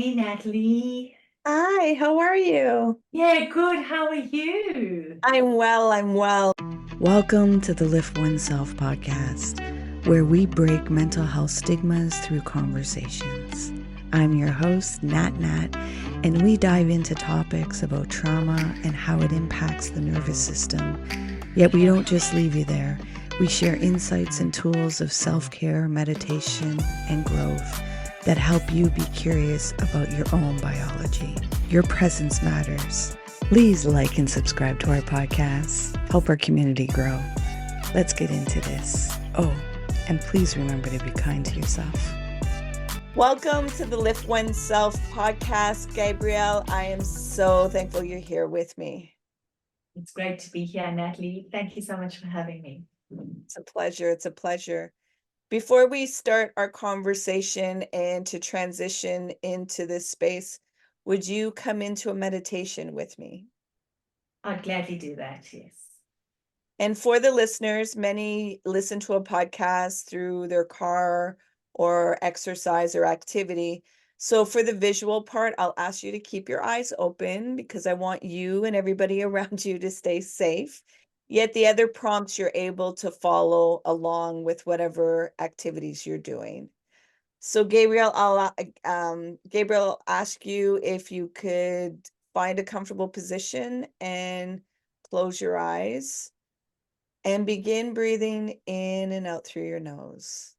Hey, Natalie. Hi, how are you? Yeah, good. How are you? I'm well, I'm well. Welcome to the Lift Oneself podcast, where we break mental health stigmas through conversations. I'm your host, Nat, and we dive into topics about trauma and how it impacts the nervous system. Yet we don't just leave you there. We share insights and tools of self-care, meditation, and growth that help you be curious about your own biology. Your presence matters. Please like and subscribe to our podcast. Help our community grow. Let's get into this. Oh, and please remember to be kind to yourself. Welcome to the Lift Oneself podcast, Gabrielle. I am so thankful you're here with me. It's great to be here, Natalie. Thank you so much for having me. It's a pleasure. It's a pleasure. Before we start our conversation and to transition into this space, would you come into a meditation with me? I'd gladly do that, yes. And for the listeners, many listen to a podcast through their car or exercise or activity. So for the visual part, I'll ask you to keep your eyes open because I want you and everybody around you to stay safe. Yet the other prompts you're able to follow along with whatever activities you're doing. So Gabrielle, Gabriel, ask you if you could find a comfortable position and close your eyes and begin breathing in and out through your nose.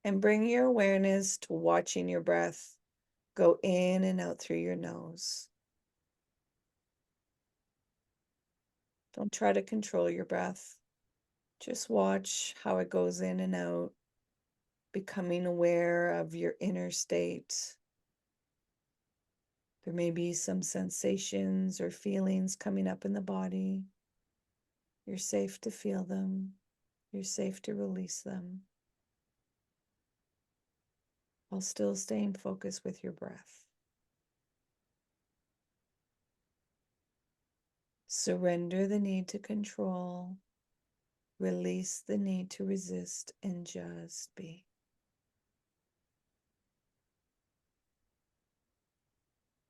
And bring your awareness to watching your breath go in and out through your nose. Don't try to control your breath. Just watch how it goes in and out, becoming aware of your inner state. There may be some sensations or feelings coming up in the body. You're safe to feel them. You're safe to release them, while still staying focused with your breath. Surrender the need to control. Release the need to resist and just be.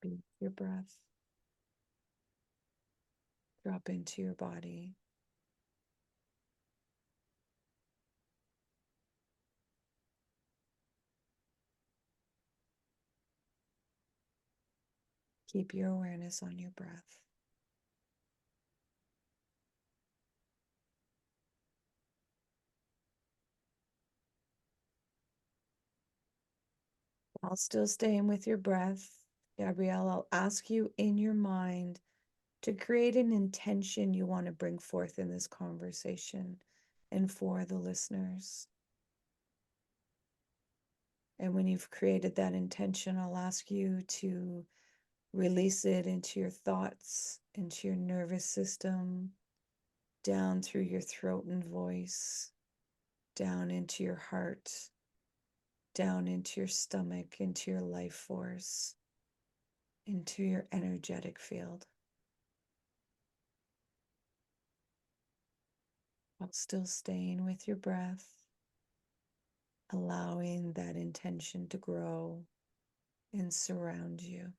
Be with your breath. Drop into your body. Keep your awareness on your breath. While still staying with your breath, Gabrielle, I'll ask you in your mind to create an intention you want to bring forth in this conversation and for the listeners. And when you've created that intention, I'll ask you to release it into your thoughts, into your nervous system, down through your throat and voice, down into your heart, down into your stomach, into your life force, into your energetic field. While still staying with your breath, allowing that intention to grow and surround you.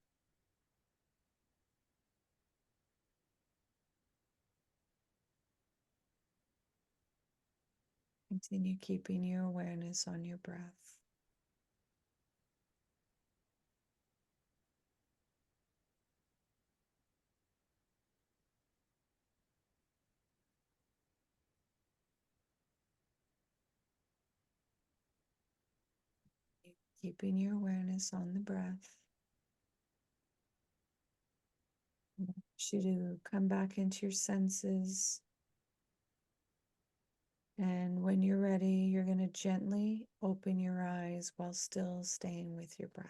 Continue keeping your awareness on your breath. Keeping your awareness on the breath. I want you to come back into your senses. And when you're ready, you're going to gently open your eyes while still staying with your breath.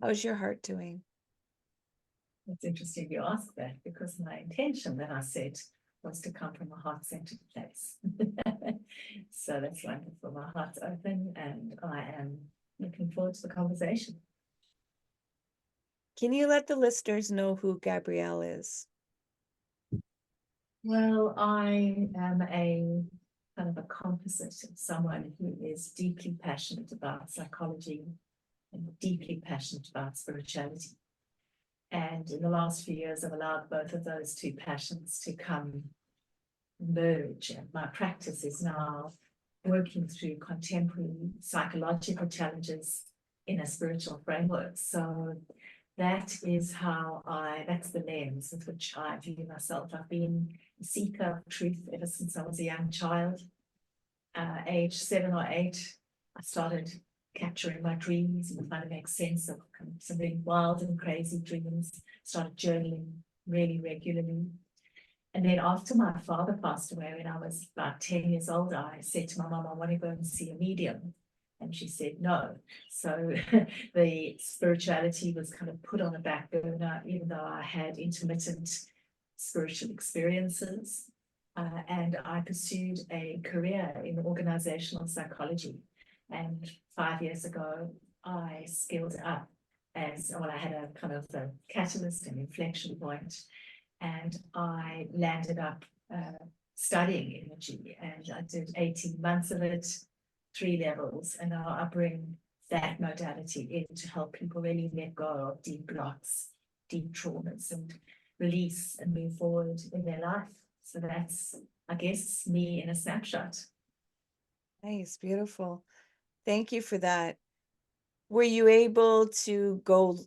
How's your heart doing? It's interesting you ask that because my intention that I set was to come from a heart-centered place. So that's wonderful. My heart's open and I am looking forward to the conversation. Can you let the listeners know who Gabrielle is? Well, I am a kind of a composite of someone who is deeply passionate about psychology and deeply passionate about spirituality. And in the last few years, I've allowed both of those two passions to come merge. And my practice is now working through contemporary psychological challenges in a spiritual framework. So that is that's the lens with which I view myself. I've been a seeker of truth ever since I was a young child. Age 7 or 8, I started capturing my dreams and trying to make sense of some really wild and crazy dreams. Started journaling really regularly. And then after my father passed away, when I was about 10 years old, I said to my mom, I want to go and see a medium. And she said no. So the spirituality was kind of put on a back burner, even though I had intermittent spiritual experiences. And I pursued a career in organizational psychology. And 5 years ago, I skilled up I had a kind of a catalyst and inflection point, and I landed up studying energy, and I did 18 months of it, 3 levels, and now I bring that modality in to help people really let go of deep blocks, deep traumas, and release and move forward in their life. So that's, I guess, me in a snapshot. Nice, beautiful. Thank you for that. Were you able to go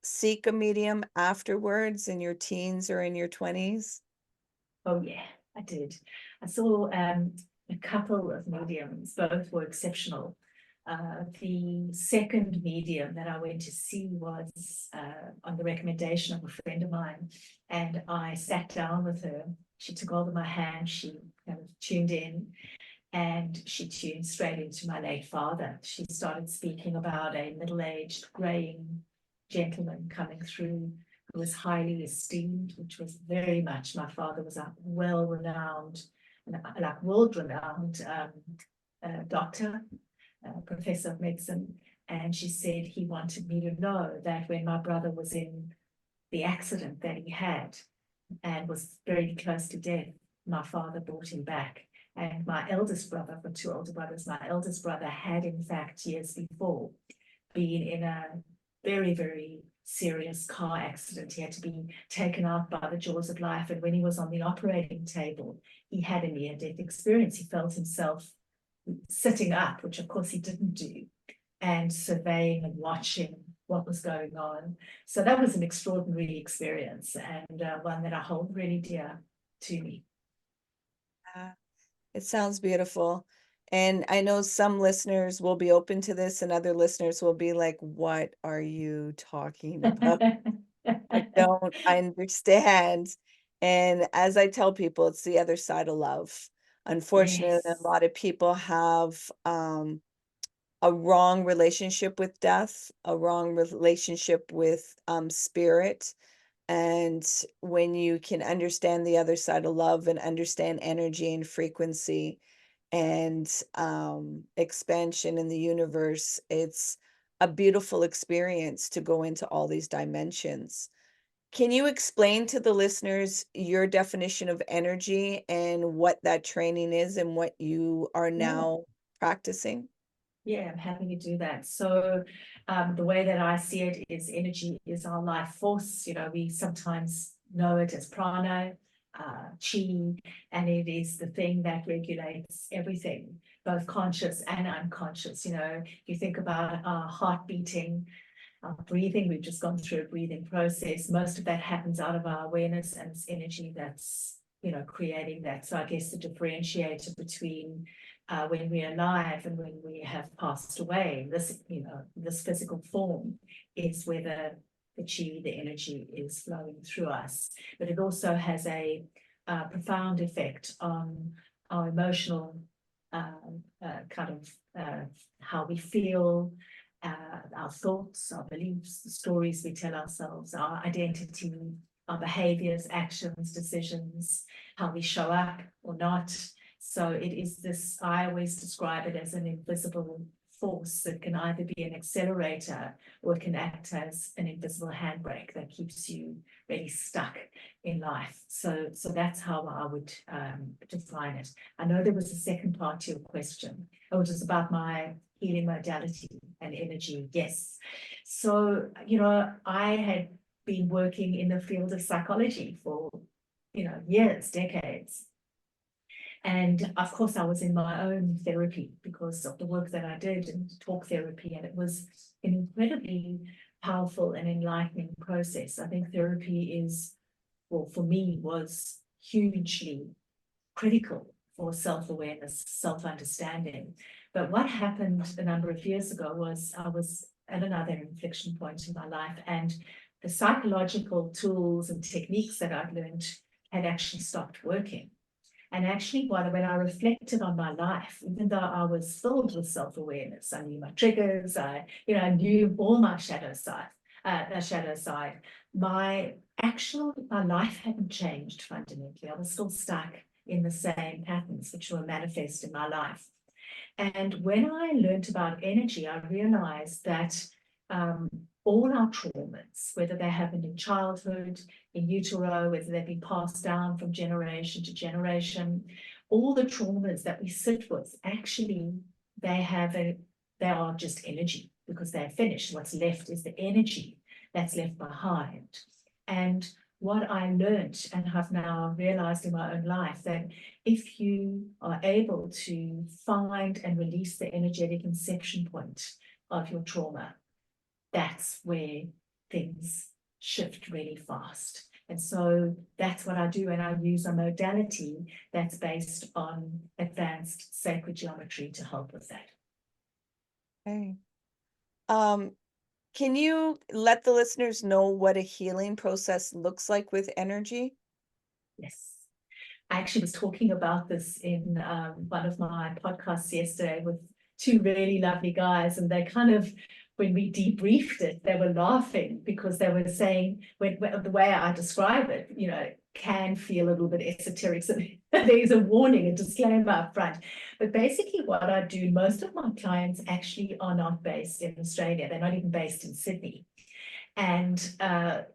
seek a medium afterwards in your teens or in your 20s? Oh yeah, I did. I saw a couple of mediums, both were exceptional. The second medium that I went to see was on the recommendation of a friend of mine, and I sat down with her. She took hold of my hand, she kind of tuned in, and she tuned straight into my late father. She started speaking about a middle-aged, graying gentleman coming through who was highly esteemed, which was very much, my father was a well-renowned, like world-renowned doctor, professor of medicine. And she said he wanted me to know that when my brother was in the accident that he had and was very close to death, my father brought him back. And my eldest brother, I've got 2 older brothers, my eldest brother had in fact years before been in a very, very serious car accident. He had to be taken out by the jaws of life. And when he was on the operating table, he had a near-death experience. He felt himself sitting up, which of course he didn't do, and surveying and watching what was going on. So that was an extraordinary experience, and one that I hold really dear to me. It sounds beautiful. And I know some listeners will be open to this and other listeners will be like, what are you talking about? I don't understand. And as I tell people, it's the other side of love. Unfortunately, a Yes. lot of people have a wrong relationship with death, a wrong relationship with spirit. And when you can understand the other side of love and understand energy and frequency and expansion in the universe, it's a beautiful experience to go into all these dimensions. Can you explain to the listeners your definition of energy and what that training is and what you are Yeah. now practicing? Yeah, I'm happy to do that. So the way that I see it is energy is our life force. You know, we sometimes know it as prana, chi, and it is the thing that regulates everything, both conscious and unconscious. You know, you think about our heart beating, our breathing, we've just gone through a breathing process. Most of that happens out of our awareness, and it's energy that's, you know, creating that. So I guess the differentiator between when we're alive and when we have passed away, this, you know, this physical form, is whether the chi, the energy, is flowing through us. But it also has a profound effect on our emotional kind of how we feel, our thoughts, our beliefs, the stories we tell ourselves, our identity, our behaviors, actions, decisions, how we show up or not. So it is this, I always describe it as an invisible force. It can either be an accelerator or it can act as an invisible handbrake that keeps you really stuck in life. So that's how I would define it. I know there was a second part to your question, which is about my healing modality and energy. Yes. So, I had been working in the field of psychology for, years, decades. And of course, I was in my own therapy because of the work that I did in talk therapy. And it was an incredibly powerful and enlightening process. I think therapy for me, was hugely critical for self-awareness, self-understanding. But what happened a number of years ago was I was at another inflection point in my life, and the psychological tools and techniques that I'd learned had actually stopped working. And actually, when I reflected on my life, even though I was filled with self-awareness, I knew my triggers, I knew all my shadow side, my life hadn't changed fundamentally. I was still stuck in the same patterns which were manifest in my life. And when I learned about energy, I realized that all our traumas, whether they happened in childhood, in utero, whether they've been passed down from generation to generation, all the traumas that we sit with, actually, they are just energy because they're finished. What's left is the energy that's left behind. And what I learned and have now realized in my own life, that if you are able to find and release the energetic inception point of your trauma, that's where things shift really fast. And so that's what I do. And I use a modality that's based on advanced sacred geometry to help with that. Okay. Can you let the listeners know what a healing process looks like with energy? Yes. I actually was talking about this in one of my podcasts yesterday with two really lovely guys, and they kind of, when we debriefed it, they were laughing because they were saying, when the way I describe it, can feel a little bit esoteric. So there's a warning, a disclaimer up front. But basically what I do, most of my clients actually are not based in Australia. They're not even based in Sydney. And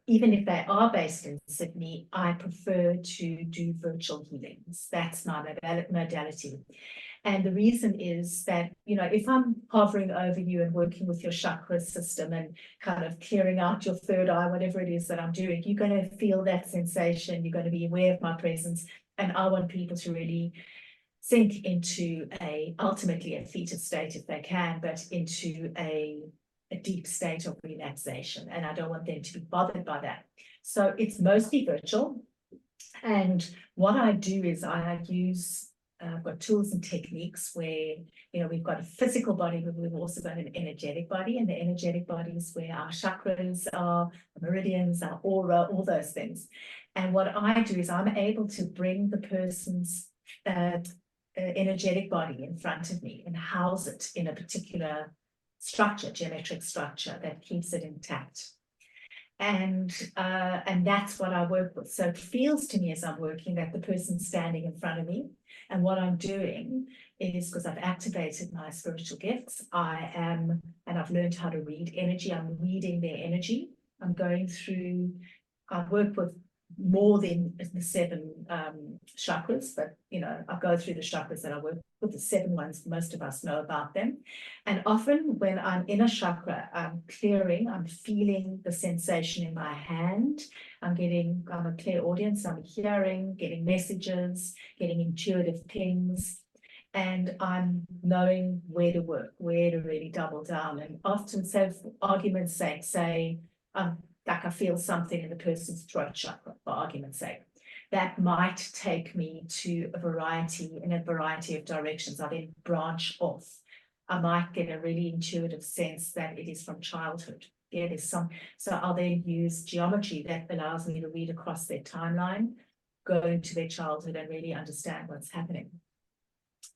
even if they are based in Sydney, I prefer to do virtual healings. That's my modality. And the reason is that, if I'm hovering over you and working with your chakra system and kind of clearing out your third eye, whatever it is that I'm doing, you're going to feel that sensation. You're going to be aware of my presence. And I want people to really sink into ultimately a theta state if they can, but into a deep state of relaxation. And I don't want them to be bothered by that. So it's mostly virtual. And what I do is I use I've got tools and techniques where, we've got a physical body, but we've also got an energetic body, and the energetic body is where our chakras are, the meridians, our aura, all those things. And what I do is I'm able to bring the person's energetic body in front of me and house it in a particular structure, geometric structure that keeps it intact. And that's what I work with. So it feels to me as I'm working that the person's standing in front of me. And what I'm doing is, because I've activated my spiritual gifts, and I've learned how to read energy. I'm reading their energy. I work with more than the 7 chakras, but I go through the chakras that I work with, the 7 ones, most of us know about them. And often when I'm in a chakra, I'm feeling the sensation in my hand. I'm a clairaudience, I'm hearing, getting messages, getting intuitive pings, and I'm knowing where to work, where to really double down. And often, so for argument's sake, say, like I feel something in the person's throat chakra, for argument's sake. That might take me in a variety of directions. I then branch off. I might get a really intuitive sense that it is from childhood. Yeah, so I'll then use geometry that allows me to read across their timeline, go into their childhood and really understand what's happening.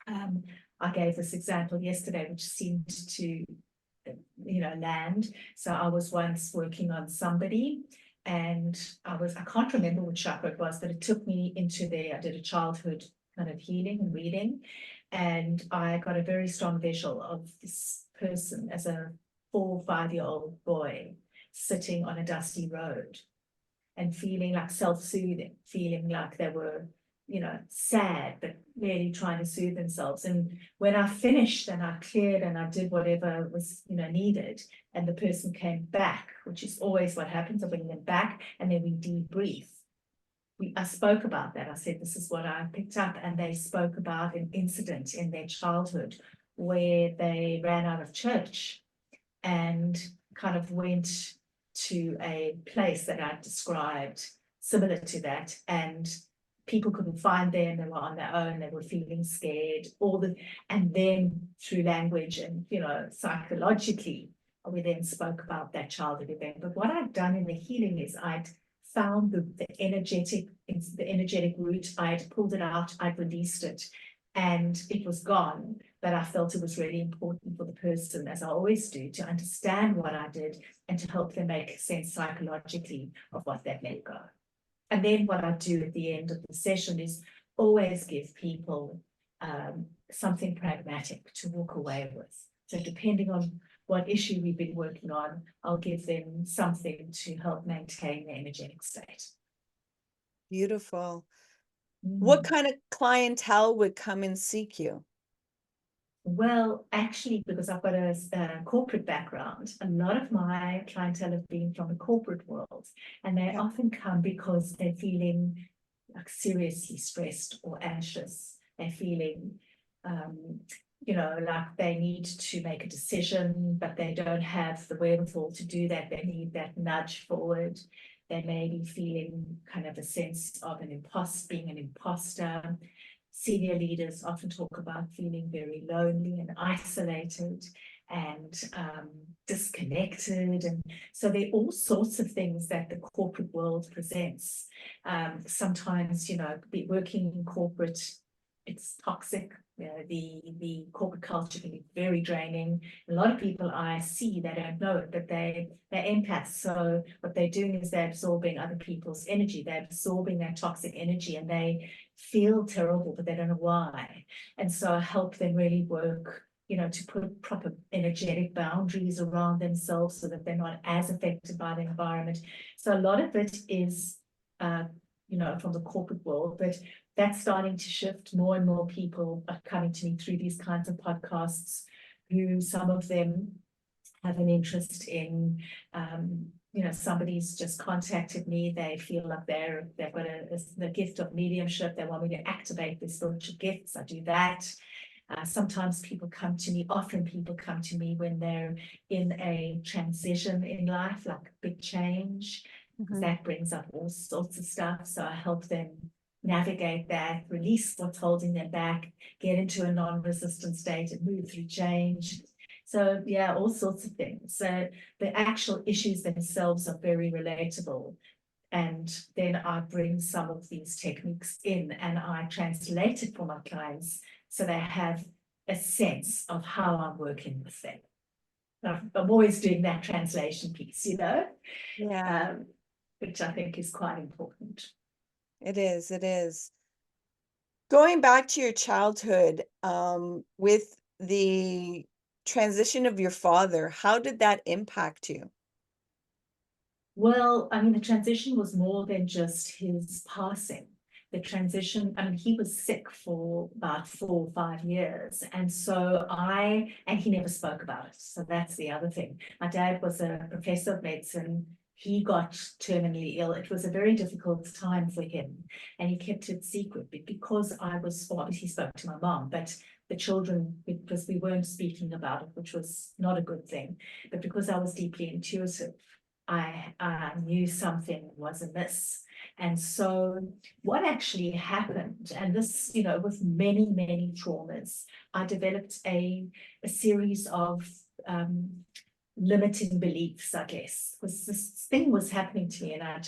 I gave this example yesterday, which seemed to land. So I was once working on somebody, and I can't remember which chakra it was, but it took me into I did a childhood kind of healing and reading, and I got a very strong visual of this person as a 4 or 5-year-old boy sitting on a dusty road and feeling like self-soothing, feeling like they were, sad, but really trying to soothe themselves. And when I finished and I cleared and I did whatever was, needed, and the person came back, which is always what happens, I bring them back and then we debrief. I spoke about that. I said, this is what I picked up. And they spoke about an incident in their childhood where they ran out of church and kind of went to a place that I described similar to that. And people couldn't find them. They were on their own. They were feeling scared. And then through language and, psychologically, we then spoke about that childhood event. But what I'd done in the healing is I'd found the energetic root, I'd pulled it out, I'd released it, and it was gone. But I felt it was really important for the person, as I always do, to understand what I did and to help them make sense psychologically of what that let go. And then what I do at the end of the session is always give people something pragmatic to walk away with. So depending on what issue we've been working on, I'll give them something to help maintain their energetic state. Beautiful. What kind of clientele would come and seek you? Well, actually, because I've got a corporate background, a lot of my clientele have been from the corporate world, and they often come because they're feeling like seriously stressed or anxious. They're feeling, like they need to make a decision, but they don't have the wherewithal to do that. They need that nudge forward. They may be feeling kind of a sense of being an imposter. Senior leaders often talk about feeling very lonely and isolated and disconnected. And so there are all sorts of things that the corporate world presents. Sometimes, working in corporate, it's toxic. The corporate culture can be very draining. A lot of people I see, they don't know it, but they're empaths. So what they're doing is they're absorbing other people's energy. They're absorbing that toxic energy and they feel terrible, but they don't know why. And so I help them really work, to put proper energetic boundaries around themselves so that they're not as affected by the environment. So a lot of it is, from the corporate world, but that's starting to shift. More and more people are coming to me through these kinds of podcasts, who some of them have an interest in, somebody's just contacted me. They feel like they've got the gift of mediumship. They want me to activate their spiritual gifts. I do that. Sometimes often people come to me when they're in a transition in life, like a big change. That brings up all sorts of stuff. So I help them navigate that, release what's holding them back, get into a non-resistant state and move through change. So yeah, all sorts of things. So the actual issues themselves are very relatable. And then I bring some of these techniques in and I translate it for my clients so they have a sense of how I'm working with them. I'm always doing that translation piece, Yeah. Which I think is quite important. It is. Going back to your childhood, with the transition of your father, how did that impact you? Well, the transition was more than just his passing. The transition, he was sick for about 4 or 5 years. And so and he never spoke about it. So that's the other thing. My dad was a professor of medicine. He got terminally ill. It was a very difficult time for him. And he kept it secret. But because obviously he spoke to my mom, but the children, because we weren't speaking about it, which was not a good thing. But because I was deeply intuitive, I knew something was amiss. And so what actually happened, and this, with many, many traumas, I developed a series of limiting beliefs, I guess, because this thing was happening to me and I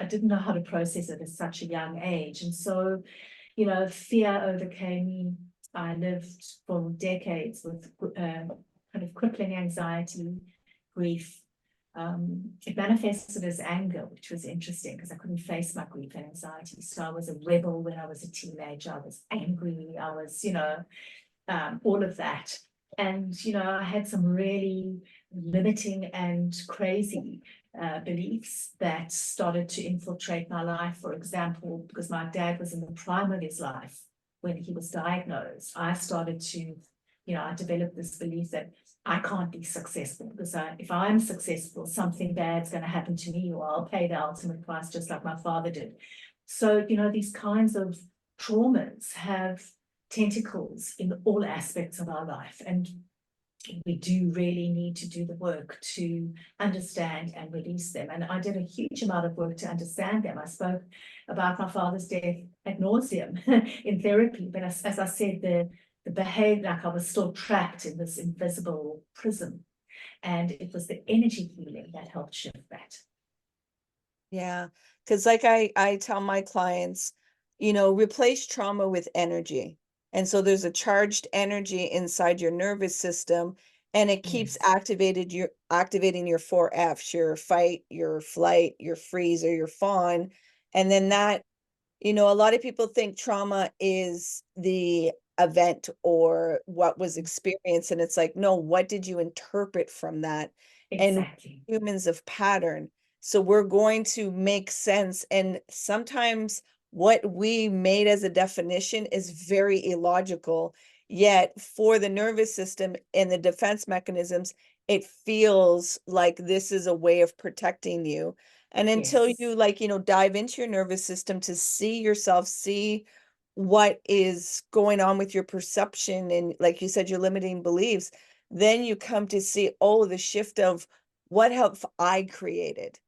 didn't know how to process it at such a young age. And so, fear overcame me. I lived for decades with kind of crippling anxiety, grief. It manifested as anger, which was interesting because I couldn't face my grief and anxiety. So I was a rebel when I was a teenager. I was angry. I was, all of that. And, you know, I had some really limiting and crazy beliefs that started to infiltrate my life. For example, because my dad was in the prime of his life when he was diagnosed, I started to, you know, I developed this belief that I can't be successful because if I'm successful, something bad's going to happen to me, or I'll pay the ultimate price, just like my father did. So, you know, these kinds of traumas have tentacles in all aspects of our life. And we do really need to do the work to understand and release them. And I did a huge amount of work to understand them. I spoke about my father's death ad nauseum in therapy, but as I said, the behavior, like I was still trapped in this invisible prison. And it was the energy healing that helped shift that. Yeah, because like I tell my clients, you know, replace trauma with energy. And so there's a charged energy inside your nervous system, and it keeps Yes. activating your four F's, your fight, your flight, your freeze, or your fawn. And then that, you know, a lot of people think trauma is the event or what was experienced. And it's like, no, what did you interpret from that? And Exactly. humans of pattern. So we're going to make sense. And sometimes what we made as a definition is very illogical. Yet for the nervous system and the defense mechanisms, it feels like this is a way of protecting you. And until Yes. you like, you know, dive into your nervous system to see yourself, see what is going on with your perception and like you said, your limiting beliefs, then you come to see, oh, the shift of what have I created?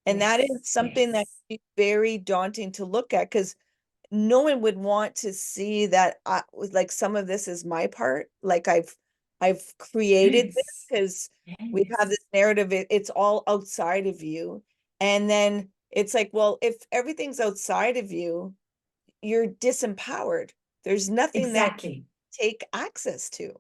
And that is Yes. something that Yes. is very daunting to look at because no one would want to see that like some of this is my part. Like I've created this Yes. because we have Yes. this narrative, it's all outside of you. And then it's like, well, if everything's outside of you, you're disempowered. There's nothing that Exactly. you take access to.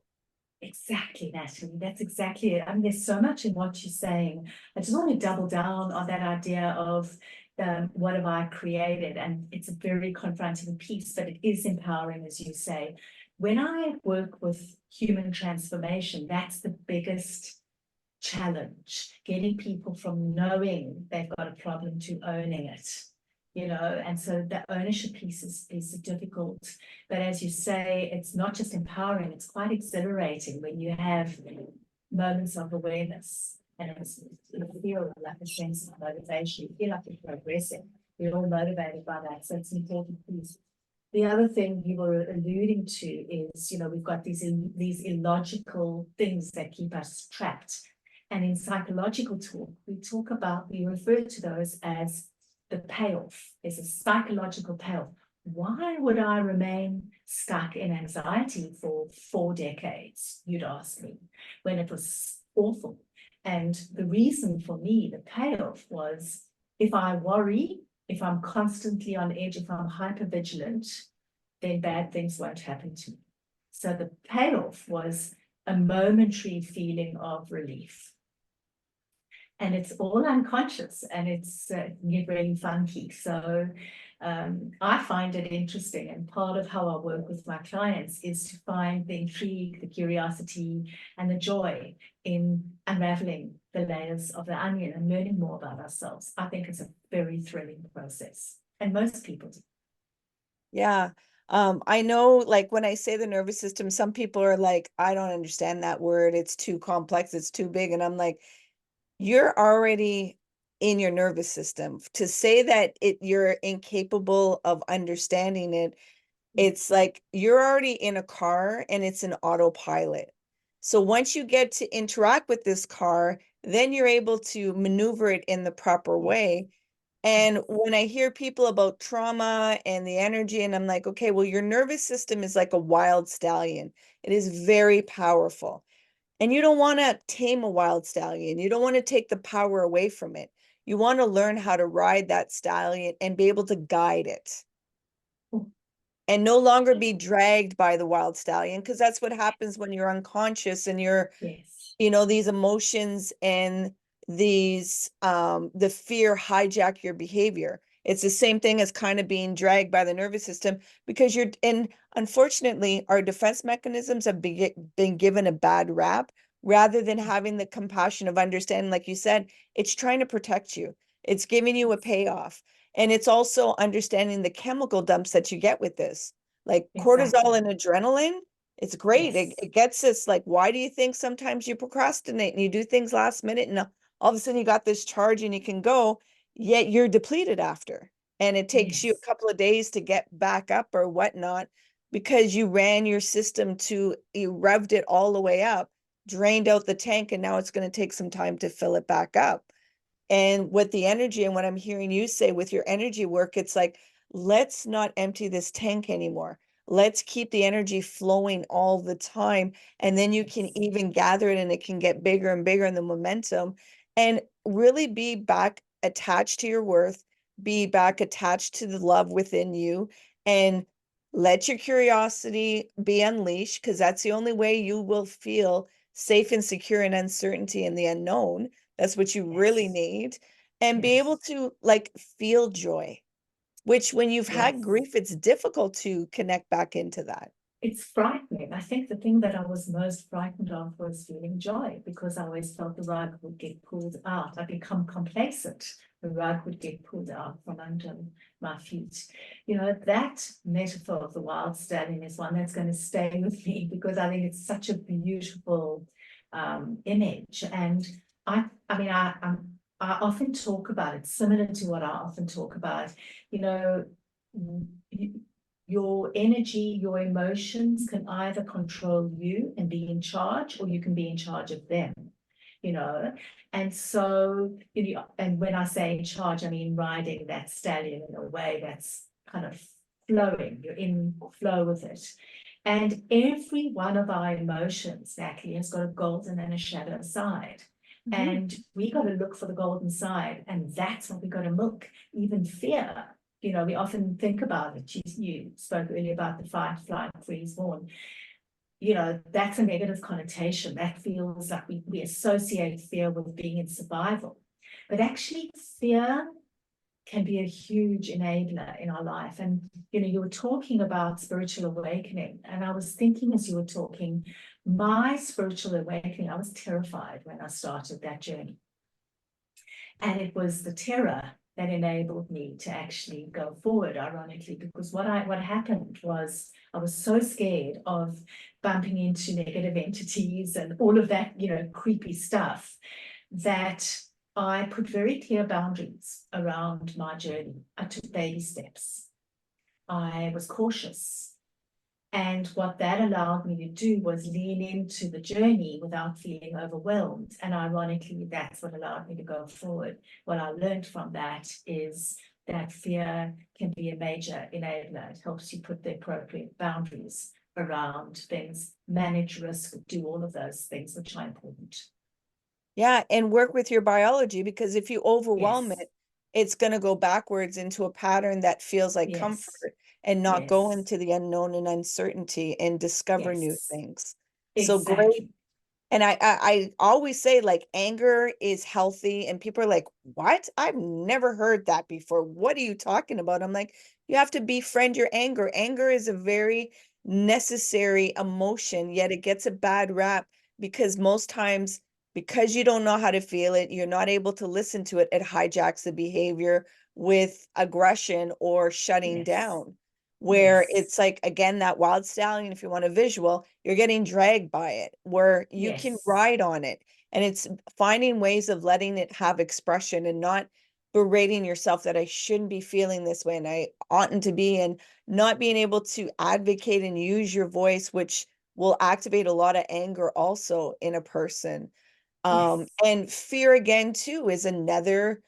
Exactly, Natalie. That's exactly it. I mean, there's so much in what you're saying. I just want to double down on that idea of what have I created? And it's a very confronting piece, but it is empowering, as you say. When I work with human transformation, that's the biggest challenge, getting people from knowing they've got a problem to owning it, you know. And so the ownership piece is difficult, but as you say, it's not just empowering, it's quite exhilarating when you have moments of awareness, and you feel like a sense of motivation, you feel like you're progressing, you're all motivated by that. So it's an important piece. The other thing you were alluding to is, you know, we've got these illogical things that keep us trapped. And in psychological talk, we refer to those as the payoff. There's a psychological payoff. Why would I remain stuck in anxiety for 4 decades, you'd ask me, when it was awful? And the reason for me, the payoff was, if I worry, if I'm constantly on edge, if I'm hyper vigilant, then bad things won't happen to me. So the payoff was a momentary feeling of relief. And it's all unconscious, and it's really funky. So I find it interesting. And part of how I work with my clients is to find the intrigue, the curiosity, and the joy in unraveling the layers of the onion and learning more about ourselves. I think it's a very thrilling process. And most people do. Yeah. I know like when I say the nervous system, some people are like, I don't understand that word. It's too complex. It's too big. And I'm like, you're already in your nervous system. To say that you're incapable of understanding it, it's like you're already in a car and it's an autopilot. So once you get to interact with this car, then you're able to maneuver it in the proper way. And when I hear people about trauma and the energy, and I'm like, okay, well, your nervous system is like a wild stallion. It is very powerful. And you don't want to tame a wild stallion. You don't want to take the power away from it. You want to learn how to ride that stallion and be able to guide it and no longer be dragged by the wild stallion, because that's what happens when you're unconscious and you're, Yes. you know, these emotions and these the fear hijack your behavior. It's the same thing as kind of being dragged by the nervous system because and unfortunately, our defense mechanisms have been given a bad rap rather than having the compassion of understanding, like you said, it's trying to protect you. It's giving you a payoff. And it's also understanding the chemical dumps that you get with this. Like cortisol Exactly. and adrenaline, it's great. Yes. It gets us like, why do you think sometimes you procrastinate and you do things last minute and all of a sudden you got this charge and you can go, yet you're depleted after. And it takes you a Yes. couple of days to get back up or whatnot because you ran your system you revved it all the way up, drained out the tank, and now it's going to take some time to fill it back up. And with the energy and what I'm hearing you say with your energy work, it's like, let's not empty this tank anymore. Let's keep the energy flowing all the time. And then you can Yes. even gather it and it can get bigger and bigger in the momentum and really be back attached to your worth, be back attached to the love within you, and let your curiosity be unleashed because that's the only way you will feel safe and secure in uncertainty and the unknown. That's what you really Yes. need. And be able Yes. to like feel joy, which when you've had Yes. grief, it's difficult to connect back into that. It's frightening. I think the thing that I was most frightened of was feeling joy because I always felt the rug would get pulled out. I become complacent. The rug would get pulled out from under my feet. You know, that metaphor of the wild stallion is one that's going to stay with me because I think it's such a beautiful image. And I mean, I often talk about it, similar to what I often talk about. You know, your energy, your emotions can either control you and be in charge, or you can be in charge of them, you know. And so, you know, and when I say in charge, I mean riding that stallion in a way that's kind of flowing, you're in flow with it. And every one of our emotions, Natalie, has got a golden and a shadow side. And we got to look for the golden side, and that's what we got to milk. Even fear, you know, we often think about it. You spoke earlier about the fight, flight, freeze, fawn. You know, that's a negative connotation. That feels like we associate fear with being in survival. But actually, fear can be a huge enabler in our life. And, you know, you were talking about spiritual awakening. And I was thinking as you were talking, my spiritual awakening, I was terrified when I started that journey. And it was the terror that enabled me to actually go forward, ironically, because what happened was I was so scared of bumping into negative entities and all of that, you know, creepy stuff, that I put very clear boundaries around my journey. I took baby steps. I was cautious. And what that allowed me to do was lean into the journey without feeling overwhelmed. And ironically, that's what allowed me to go forward. What I learned from that is that fear can be a major enabler. It helps you put the appropriate boundaries around things, manage risk, do all of those things, which are important. Yeah, and work with your biology because if you overwhelm Yes, it, it's going to go backwards into a pattern that feels like yes, comfort and not go yes, into the unknown and uncertainty and discover new yes, things. So great. exactly. And I always say like anger is healthy and people are like, what? I've never heard that before. What are you talking about? I'm like, you have to befriend your anger. Anger is a very necessary emotion, yet it gets a bad rap because most times, because you don't know how to feel it, you're not able to listen to it, it hijacks the behavior with aggression or shutting Yes, down. Where yes, it's like, again, that wild stallion, if you want a visual, you're getting dragged by it, where you can yes, ride on it. And it's finding ways of letting it have expression and not berating yourself that I shouldn't be feeling this way and I oughtn't to be, and not being able to advocate and use your voice, which will activate a lot of anger also in a person. yes, And fear again too is another,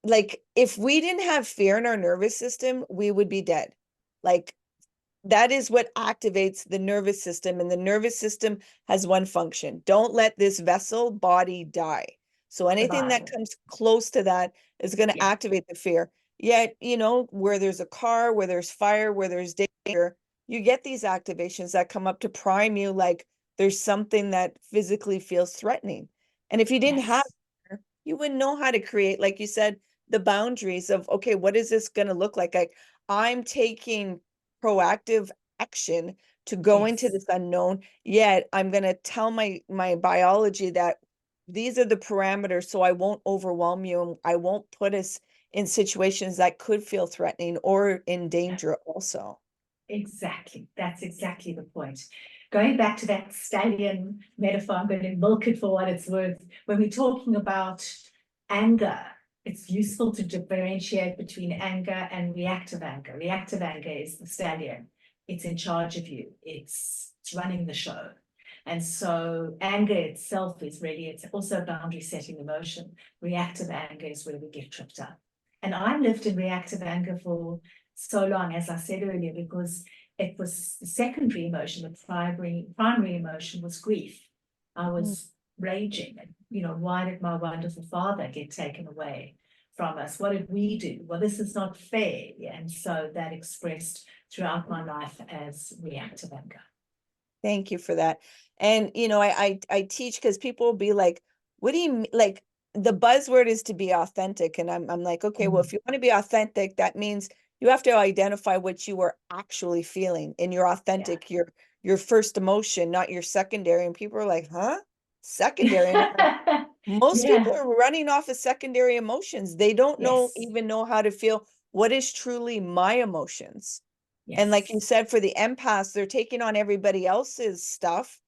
like if we didn't have fear in our nervous system, we would be dead. Like that is what activates the nervous system, and the nervous system has one function: don't let this vessel body die. So anything that survival. comes close to that is going to Yeah, activate the fear. Yet, you know, where there's a car, where there's fire, where there's danger, you get these activations that come up to prime you, like there's something that physically feels threatening. And if you didn't have yes, fear, you wouldn't know how to create, like you said, the boundaries of, okay, what is this going to look like? I'm taking proactive action to go into Yes. this unknown, yet I'm going to tell my biology that these are the parameters, so I won't overwhelm you, and I won't put us in situations that could feel threatening or in danger also. Exactly. That's exactly the point. Going back to that stallion metaphor, I'm going to milk it for what it's worth. When we're talking about anger, it's useful to differentiate between anger and reactive anger. Reactive anger is the stallion. It's in charge of you. It's running the show. And so anger itself is really, it's also a boundary setting emotion. Reactive anger is where we get tripped up. And I lived in reactive anger for so long, as I said earlier, because it was the secondary emotion. The primary emotion was grief. I was raging. Why did my wonderful father get taken away from us? What did we do? Well, this is not fair. And so that expressed throughout my life as reactive anger. Thank you for that. And I teach because people will be like, what do you mean? Like, the buzzword is to be authentic. And I'm like, okay, well, if you want to be authentic, that means you have to identify what you are actually feeling in your authentic, your first emotion, not your secondary. And people are like, huh? Secondary. And I'm like, most people Yeah. are running off of secondary emotions. They don't Yes. even know how to feel what is truly my emotions. And like you Yes. said, for the empaths, they're taking on everybody else's stuff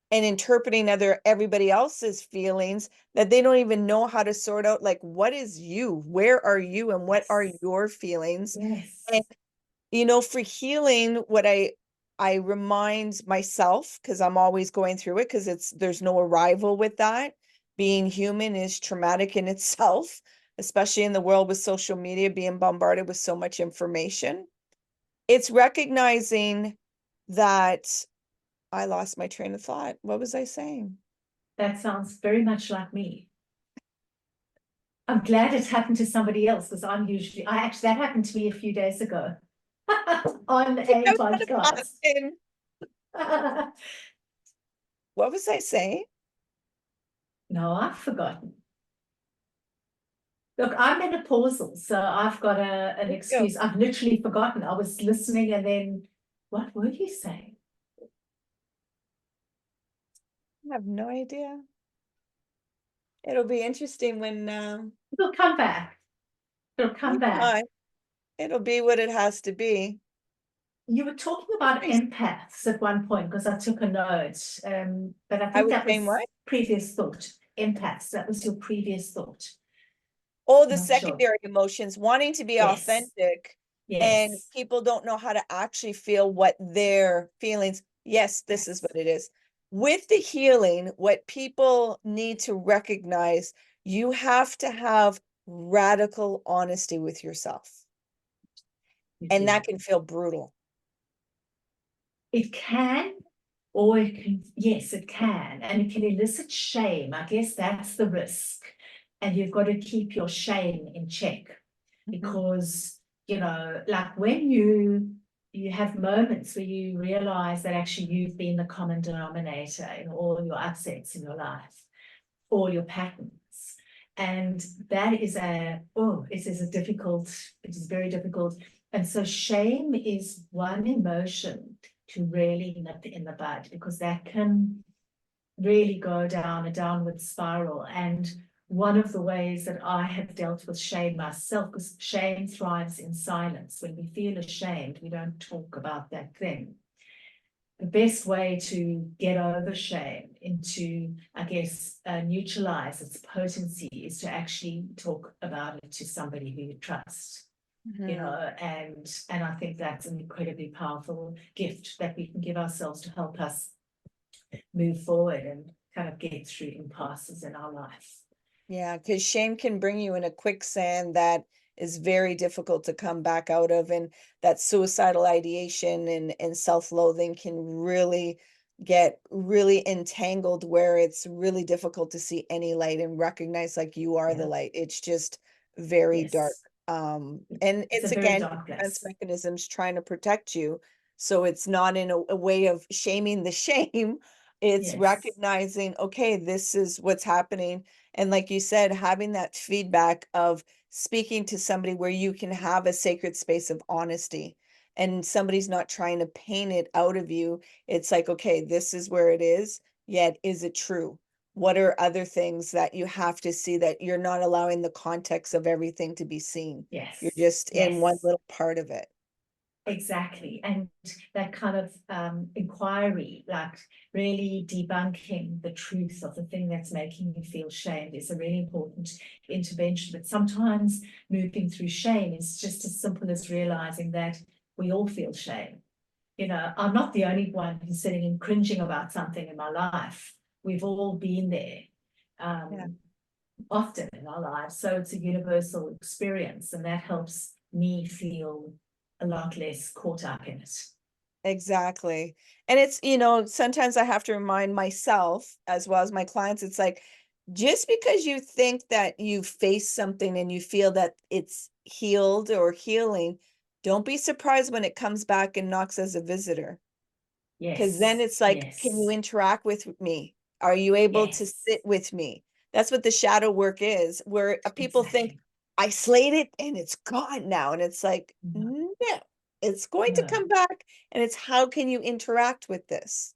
and interpreting everybody else's feelings that they don't even know how to sort out. Like, what is you? Where are you? And what are Yes. your feelings? And Yes. for healing, what I remind myself, because I'm always going through it, because there's no arrival with that. Being human is traumatic in itself, especially in the world with social media, being bombarded with so much information. It's recognizing that I lost my train of thought. What was I saying? That sounds very much like me. I'm glad it happened to somebody else because that happened to me a few days ago on I a was kind of podcast. pausing. What was I saying? No, I've forgotten. Look, I'm menopausal, so I've got an Let's go. excuse. I've literally forgotten. I was listening and then, what were you saying? I have no idea. It'll be interesting when It'll come back. It'll come back. it'll be what it has to be. You were talking about empaths at one point because I took a note, but I I think was that saying was what? previous thought. Empaths, that was your previous thought. Oh, the Not sure. secondary emotions, wanting to be Yes, authentic, and yes, people don't know how to actually feel what their feelings. Yes, this is yes, what it is. With the healing, what people need to recognize, you have to have radical honesty with yourself. you And do. that can feel brutal. It can, or it can, yes, it can, and it can elicit shame. I guess that's the risk. And you've got to keep your shame in check Mhm. because, like when you have moments where you realize that actually you've been the common denominator in all your upsets in your life, all your patterns. And that is it is very difficult. And so shame is one emotion to really nip in the bud because that can really go down a downward spiral. And one of the ways that I have dealt with shame myself, because shame thrives in silence. When we feel ashamed, we don't talk about that thing. The best way to get over shame and to, I guess, neutralize its potency is to actually talk about it to somebody who you trust. Mhm. And I think that's an incredibly powerful gift that we can give ourselves to help us move forward and kind of get through impasses in our life. Yeah, because shame can bring you in a quicksand that is very difficult to come back out of. And that suicidal ideation and self-loathing can really get really entangled where it's really difficult to see any light and recognize like you are the Yeah. light. It's just very dark. Yes. And It's a it's very again, dark defense place. mechanisms trying to protect you. So it's not in a way of shaming the shame. It's Yes. recognizing, okay, this is what's happening, and like you said, having that feedback of speaking to somebody where you can have a sacred space of honesty and somebody's not trying to paint it out of you. It's like, okay, this is where it is, yet is it true? What are other things that you have to see that you're not allowing the context of everything to be seen? You're Yes, just in one yes. little part of it. Exactly. And that kind of inquiry, like really debunking the truth of the thing that's making you feel shamed, is a really important intervention. But sometimes moving through shame is just as simple as realizing that we all feel shame. You know, I'm not the only one who's sitting and cringing about something in my life. We've all been there. Yeah. Often in our lives. So it's a universal experience, and that helps me feel a lot less caught up in it. Exactly. And it's, sometimes I have to remind myself as well as my clients, it's like, just because you think that you face something and you feel that it's healed or healing, don't be surprised when it comes back and knocks as a visitor. Because then Yes, it's like, can you yes, interact with me? Are you able to yes, sit with me? That's what the shadow work is, where people think, exactly. I slayed it and it's gone now. And it's like, No, no, it's going to no, come back. And it's how can you interact with this?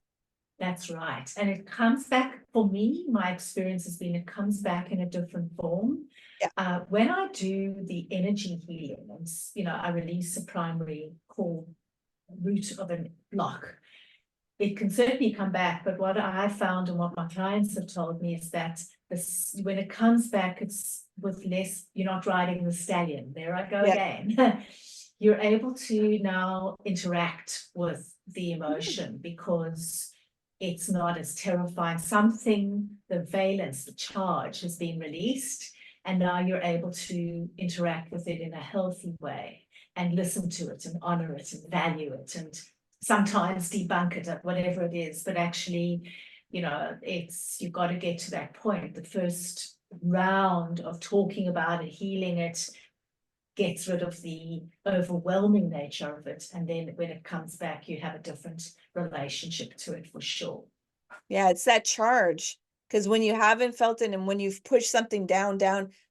that's right. And it comes back, for me, my experience has been it comes back in a different form. Yeah. When I do the energy healing, and I release a primary core root of a block, it can certainly come back, but what I found and what my clients have told me is that this, when it comes back, it's with less, you're not riding the stallion. There I go Yeah. again. You're able to now interact with the Mm. emotion because it's not as terrifying. Something, the valence, the charge has been released, and now you're able to interact with it in a healthy way and listen to it and honor it and value it and sometimes debunk it at whatever it is, but actually, you've got to get to that point. The first round of talking about it, healing it, gets rid of the overwhelming nature of it. And then when it comes back, you have a different relationship to it for sure. Yeah, it's that charge. Because when you haven't felt it and when you've pushed something down,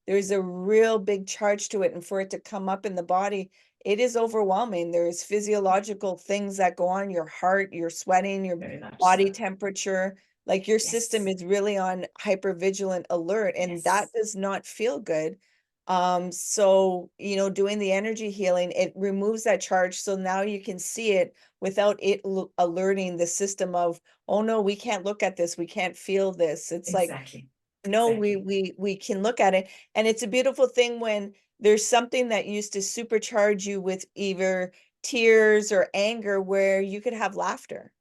there's a real big charge to it. And for it to come up in the body, it is overwhelming. There's physiological things that go on, your heart, your sweating, your Very much body so. temperature. Like your system Yes. is really on hypervigilant alert, and that Yes. does not feel good. So, doing the energy healing, it removes that charge. So now you can see it without it alerting the system of, oh no, we can't look at this, we can't feel this. It's like, Exactly. no, we Exactly. we we can look at it. And it's a beautiful thing when there's something that used to supercharge you with either tears or anger, where you could have laughter.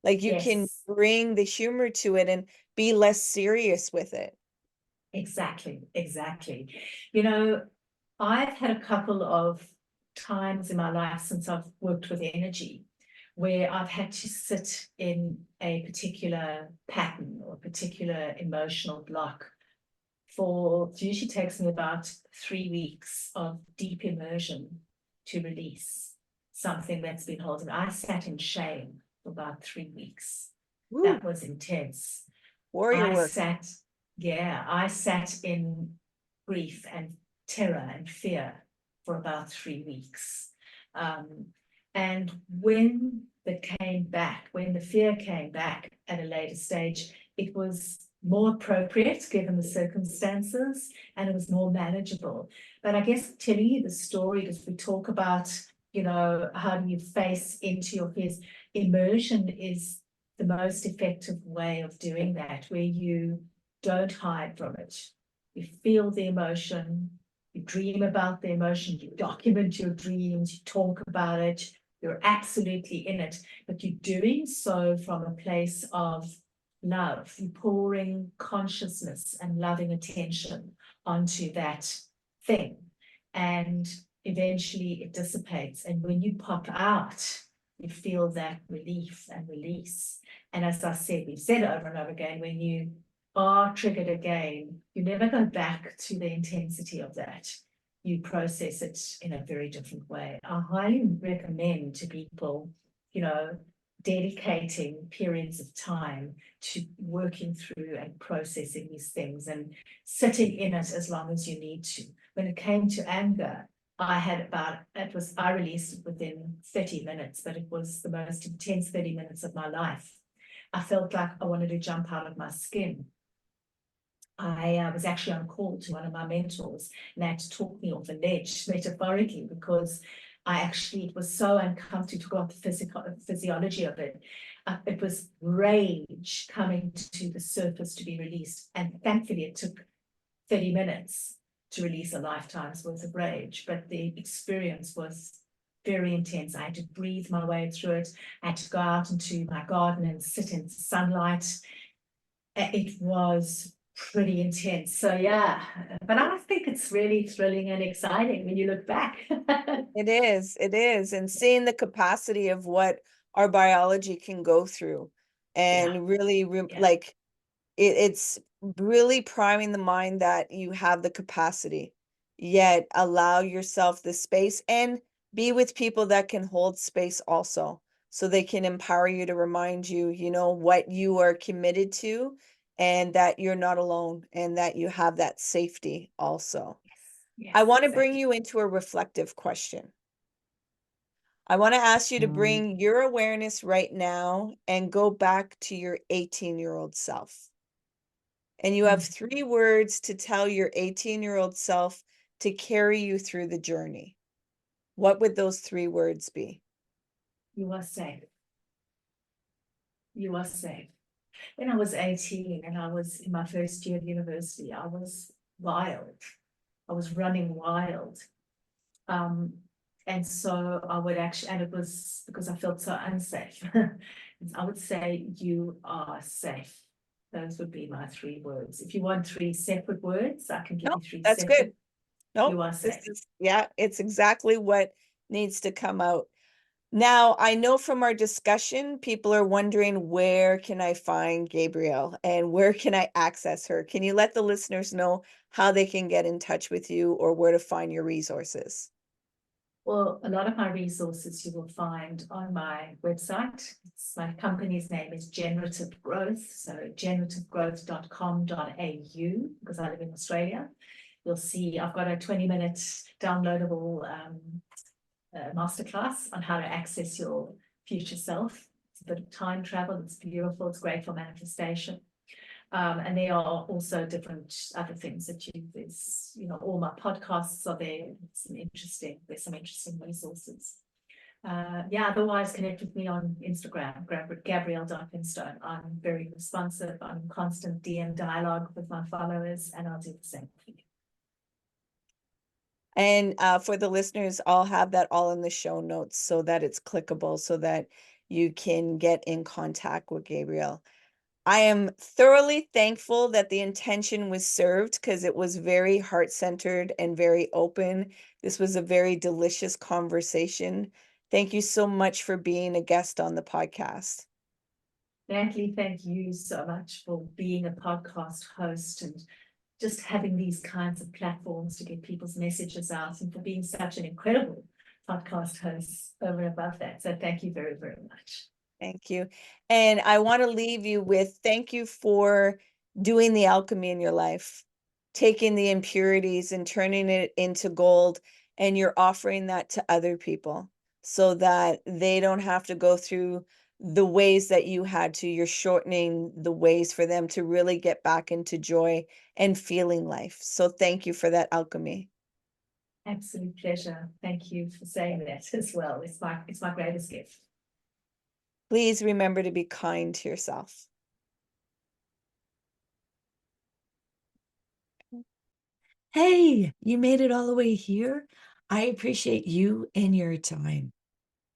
Like you can Yes. bring the humor to it and be less serious with it. Exactly. Exactly. I've had a couple of times in my life since I've worked with energy where I've had to sit in a particular pattern or a particular emotional block it usually takes me about 3 weeks of deep immersion to release something that's been holding. I sat in shame for about 3 weeks. Woo, That was intense. warrior I work. sat, yeah, I sat in grief and terror and fear for about 3 weeks. Um, and when the fear came back at a later stage, it was more appropriate given the circumstances and it was more manageable. But I guess telling you the story, as we talk about, how do you face into your fears, immersion is the most effective way of doing that, where you don't hide from it. You feel the emotion, you dream about the emotion, you document your dreams, you talk about it, you're absolutely in it, but you're doing so from a place of love. You're pouring consciousness and loving attention onto that thing. And eventually it dissipates. And when you pop out, you feel that relief and release. And as I said, we've said over and over again, when you are triggered again, you never go back to the intensity of that. You process it in a very different way. I highly recommend to people, dedicating periods of time to working through and processing these things and sitting in it as long as you need to. when it came to anger, I released it within 30 minutes, but it was the most intense 30 minutes of my life. I felt like I wanted to jump out of my skin. I was actually on call to one of my mentors, and they had to talk me off a ledge, metaphorically, because it was so uncomfortable to go off the physiology of it. It was rage coming to the surface to be released. And thankfully, it took 30 minutes to release a lifetime's worth of rage. But the experience was very intense. I had to breathe my way through it. I had to go out into my garden and sit in sunlight. It was pretty intense. So yeah, but I think it's really thrilling and exciting when you look back. It is. And seeing the capacity of what our biology can go through and really like it's really priming the mind that you have the capacity, yet allow yourself the space and be with people that can hold space also. So they can empower you to remind you, you know, what you are committed to and that you're not alone and that you have that safety also. Yes, I want to bring exactly. you into a reflective question. I want to ask you to bring your awareness right now and go back to your 18-year-old self. And you have 3 words to tell your 18-year-old self to carry you through the journey. What would those 3 words be? You are safe. You are safe. When I was 18 and I was in my first year of university, I was wild. I was running wild. And so I would actually, and it was because I felt so unsafe. I would say, you are safe. Those would be my 3 words. If you want 3 separate words, I can give you 3 That's separate. good. No, You are this safe. is, yeah, it's exactly what needs to come out. Now, I know from our discussion, people are wondering, where can I find Gabrielle and where can I access her? Can you let the listeners know how they can get in touch with you or where to find your resources? Well, a lot of my resources you will find on my website. My company's name is Generative Growth, so generativegrowth.com.au, because I live in Australia. You'll see I've got a 20-minute downloadable masterclass on how to access your future self. It's a bit of time travel. It's beautiful. It's great for manifestation. And there are also different other things that there's, all my podcasts are there. There's some interesting resources. Otherwise connect with me on Instagram, Gabrielle.Pimstone. I'm very responsive. I'm in constant DM dialogue with my followers, and I'll do the same for you. And for the listeners, I'll have that all in the show notes so that it's clickable so that you can get in contact with Gabrielle. I am thoroughly thankful that the intention was served because it was very heart-centered and very open. This was a very delicious conversation. Thank you so much for being a guest on the podcast. Natalie, thank you so much for being a podcast host and just having these kinds of platforms to get people's messages out, and for being such an incredible podcast host over and above that. So thank you very, very much. Thank you. And I want to leave you with thank you for doing the alchemy in your life, taking the impurities and turning it into gold. And you're offering that to other people so that they don't have to go through the ways that you had to. You're shortening the ways for them to really get back into joy and feeling life. So thank you for that alchemy. Absolute pleasure. Thank you for saying that as well. It's my greatest gift. Please remember to be kind to yourself. Hey, you made it all the way here. I appreciate you and your time.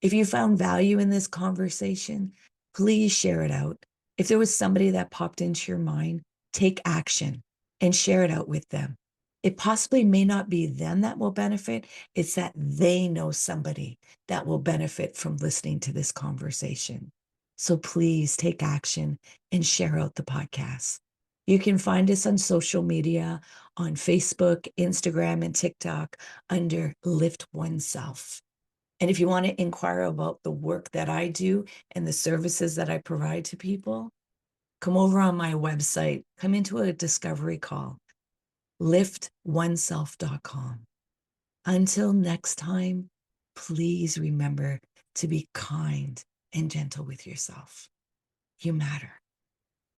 If you found value in this conversation, please share it out. If there was somebody that popped into your mind, take action and share it out with them. It possibly may not be them that will benefit. It's that they know somebody that will benefit from listening to this conversation. So please take action and share out the podcast. You can find us on social media, on Facebook, Instagram, and TikTok under Lift Oneself. And if you want to inquire about the work that I do and the services that I provide to people, come over on my website, come into a discovery call. liftoneself.com. Until next time, please remember to be kind and gentle with yourself. You matter.